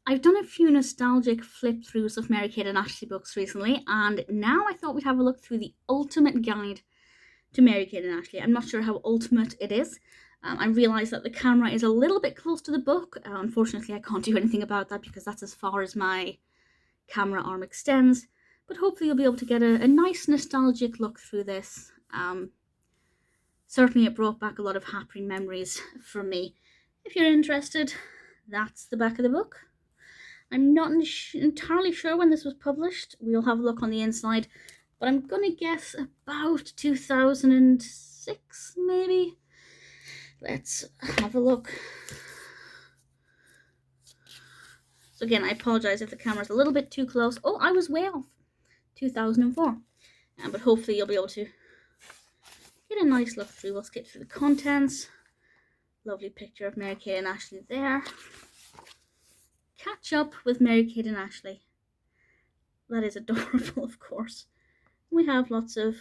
I've done a few nostalgic flip-throughs of Mary-Kate and Ashley books recently, and now I thought we'd have a look through the ultimate guide to Mary-Kate and Ashley. I'm not sure how ultimate it is. I realise that the camera is a little bit close to the book. Unfortunately, I can't do anything about that because that's as far as my camera arm extends. But hopefully you'll be able to get a nice nostalgic look through this. Certainly it brought back a lot of happy memories for me. If you're interested, that's the back of the book. I'm not entirely sure when this was published. We'll have a look on the inside, but I'm going to guess about 2006, maybe. Let's have a look. So again, I apologize if the camera's a little bit too close. Oh, I was way off. 2004. But hopefully you'll be able to get a nice look through. We'll skip through the contents. Lovely picture of Mary-Kate and Ashley there. Catch up with Mary-Kate and Ashley. That is adorable, of course. We have lots of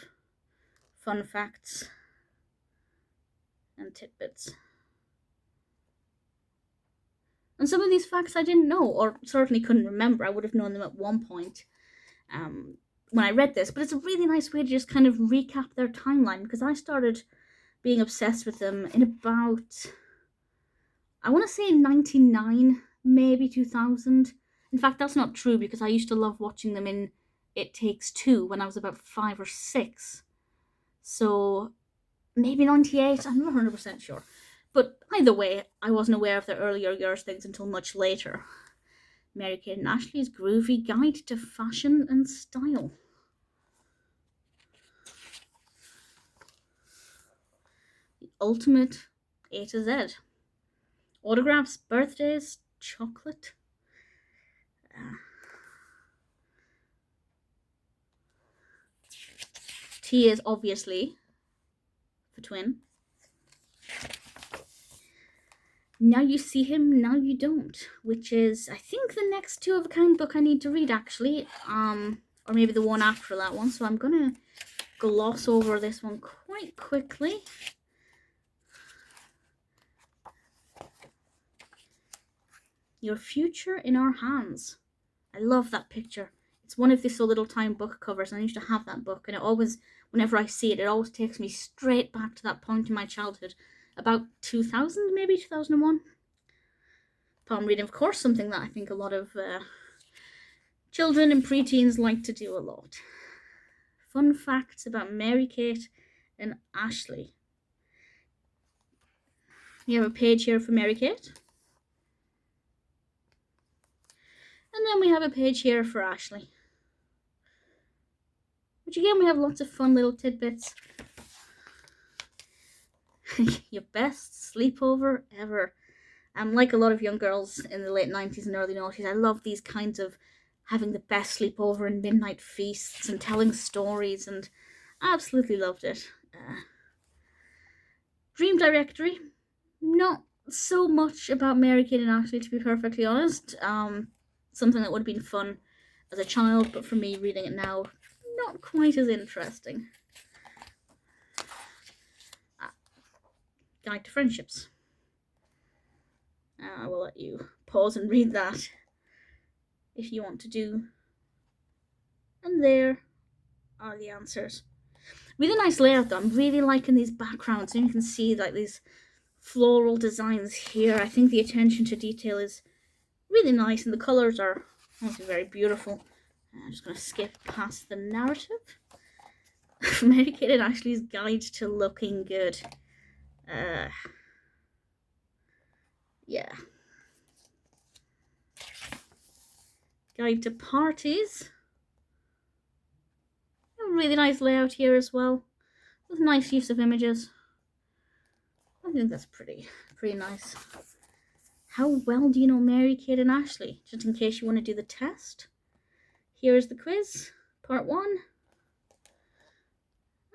fun facts and tidbits. And some of these facts I didn't know, or certainly couldn't remember. I would have known them at one point when I read this. But it's a really nice way to just kind of recap their timeline, because I started being obsessed with them in about, I want to say 99, maybe 2000. In fact, that's not true, because I used to love watching them in It Takes Two when I was about 5 or 6. So maybe 98, I'm not 100% sure. But either way, I wasn't aware of their earlier years things until much later. Mary-Kate and Ashley's Groovy Guide to Fashion and Style. The ultimate A to Z. Autographs, birthdays, chocolate. T is obviously for twin. Now You See Him, Now You Don't, which is, I think, the next Two of a Kind book I need to read, actually. Or maybe the one after that one. So I'm going to gloss over this one quite quickly. Your Future in Our Hands. I love that picture. It's one of the So Little Time book covers, and I used to have that book, and it always, whenever I see it, it always takes me straight back to that point in my childhood. About 2000, maybe 2001. Palm reading, of course, something that I think a lot of children and preteens like to do a lot. Fun facts about Mary-Kate and Ashley. You have a page here for Mary-Kate. And then we have a page here for Ashley. Which again, we have lots of fun little tidbits. Your best sleepover ever. Like a lot of young girls in the late 90s and early 90s, I love these kinds of having the best sleepover and midnight feasts and telling stories, and I absolutely loved it. Dream Directory. Not so much about Mary-Kate and Ashley, to be perfectly honest. Something that would have been fun as a child, but for me, reading it now, not quite as interesting. Guide to Friendships. I will let you pause and read that if you want to do. And there are the answers. Really nice layout though. I'm really liking these backgrounds, and you can see like these floral designs here. I think the attention to detail is really nice, and the colours are also very beautiful. I'm just going to skip past the narrative. Mary-Kate and Ashley's Guide to Looking Good. Yeah. Guide to Parties. A really nice layout here as well, with nice use of images. I think that's pretty nice. How well do you know Mary-Kate and Ashley? Just in case you want to do the test. Here is the quiz, part 1.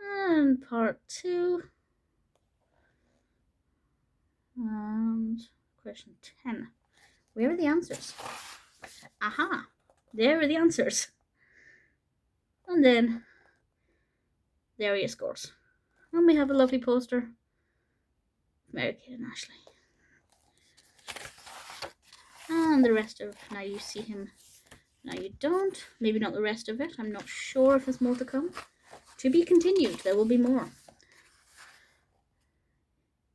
And part 2. And question 10. Where are the answers? Aha! There are the answers. And then there are your scores. And we have a lovely poster. Mary-Kate and Ashley. And the rest of, now you see him, now you don't. Maybe not the rest of it. I'm not sure if there's more to come. To be continued. There will be more.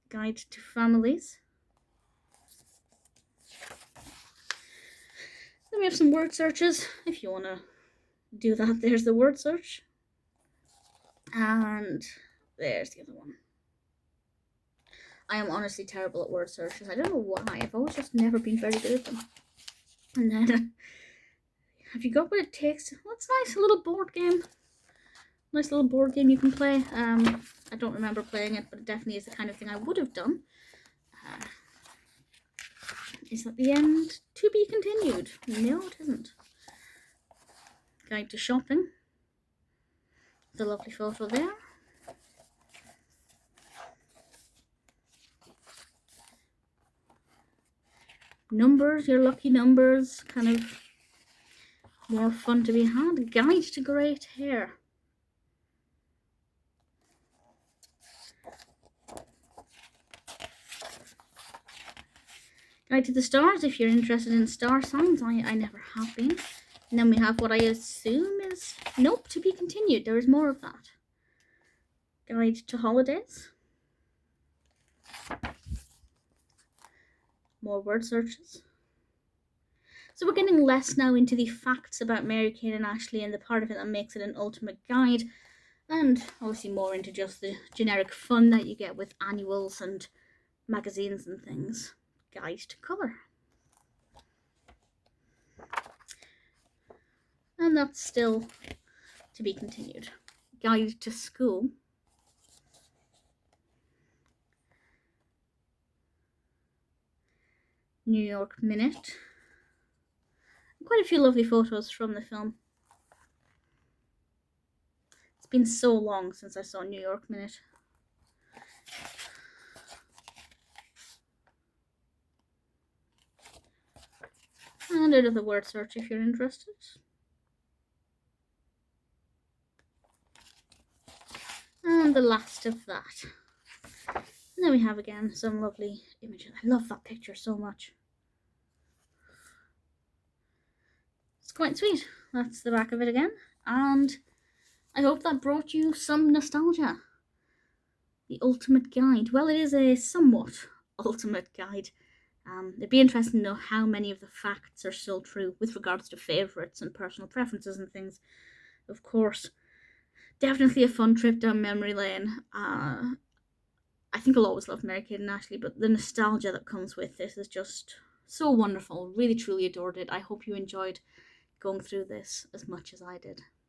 Guide to families. Then we have some word searches. If you want to do that, there's the word search. And there's the other one. I am honestly terrible at word searches. I don't know why. I've always just never been very good at them. And then, have you got what it takes? That's nice, a little board game. Nice little board game you can play. I don't remember playing it, but it definitely is the kind of thing I would have done. Is that the end? To be continued. No, it isn't. Guide to shopping. The lovely photo there. Numbers, your lucky numbers. Kind of more fun to be had. Guide to great hair. Guide to the stars, if you're interested in star signs. I never have been. And then we have what I assume is, nope, to be continued. There is more of that. Guide to holidays. More word searches. So we're getting less now into the facts about Mary-Kate and Ashley and the part of it that makes it an ultimate guide. And obviously more into just the generic fun that you get with annuals and magazines and things. Guide to colour. And that's still to be continued. Guide to school. New York Minute. Quite a few lovely photos from the film. It's been so long since I saw New York Minute. And another word search if you're interested. And the last of that. And then we have again some lovely images. I love that picture so much. It's quite sweet. That's the back of it again. And I hope that brought you some nostalgia. The ultimate guide. Well, it is a somewhat ultimate guide. It'd be interesting to know how many of the facts are still true with regards to favourites and personal preferences and things. Of course, definitely a fun trip down memory lane. I think I'll always love Mary-Kate and Ashley, but the nostalgia that comes with this is just so wonderful. Really, truly adored it. I hope you enjoyed going through this as much as I did.